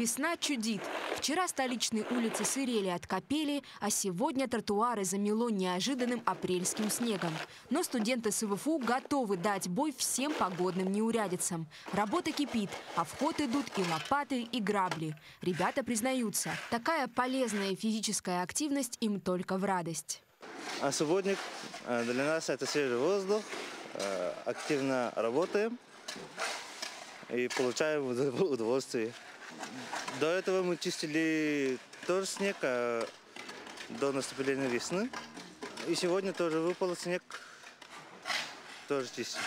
Весна чудит. Вчера столичные улицы сырели от капели, а сегодня тротуары замело неожиданным апрельским снегом. Но студенты СВФУ готовы дать бой всем погодным неурядицам. Работа кипит, а в ход идут и лопаты, и грабли. Ребята признаются, такая полезная физическая активность им только в радость. А субботник для нас это свежий воздух, активно работаем и получаем удовольствие. До этого мы чистили тоже снег до наступления весны. И сегодня тоже выпал снег, тоже чистим.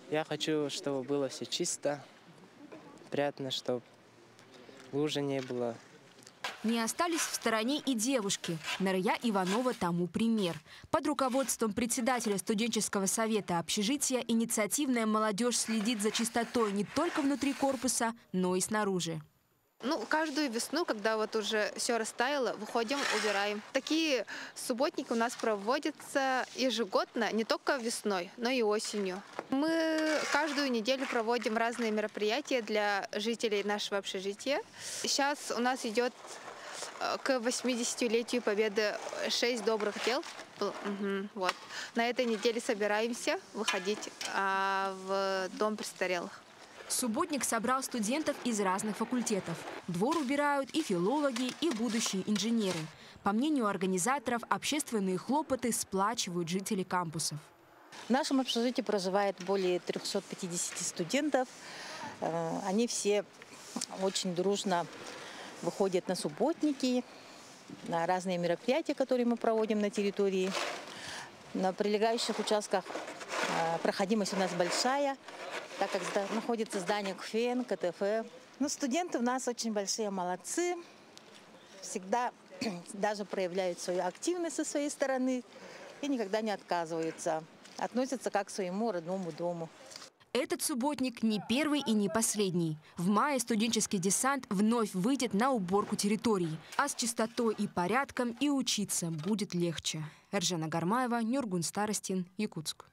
Я хочу, чтобы было все чисто, приятно, чтобы лужи не было. Не остались в стороне и девушки. Нария Иванова тому пример. Под руководством председателя студенческого совета общежития инициативная молодежь следит за чистотой не только внутри корпуса, но и снаружи. Каждую весну, когда вот уже все растаяло, выходим, убираем. Такие субботники у нас проводятся ежегодно, не только весной, но и осенью. Мы каждую неделю проводим разные мероприятия для жителей нашего общежития. Сейчас у нас идет к 80-летию Победы 6 добрых дел. Вот. На этой неделе собираемся выходить в дом престарелых. Субботник собрал студентов из разных факультетов. Двор убирают и филологи, и будущие инженеры. По мнению организаторов, общественные хлопоты сплачивают жителей кампусов. В нашем общежитии проживает более 350 студентов. Они все очень дружно выходят на субботники, на разные мероприятия, которые мы проводим на территории. На прилегающих участках проходимость у нас большая, так как находится здание КФН, КТФ. Студенты у нас очень большие молодцы, всегда даже проявляют свою активность со своей стороны и никогда не отказываются, относятся как к своему родному дому. Этот субботник не первый и не последний. В мае студенческий десант вновь выйдет на уборку территории. А с чистотой и порядком и учиться будет легче. Эржена Гармаева, Нюргун Старостин, Якутск.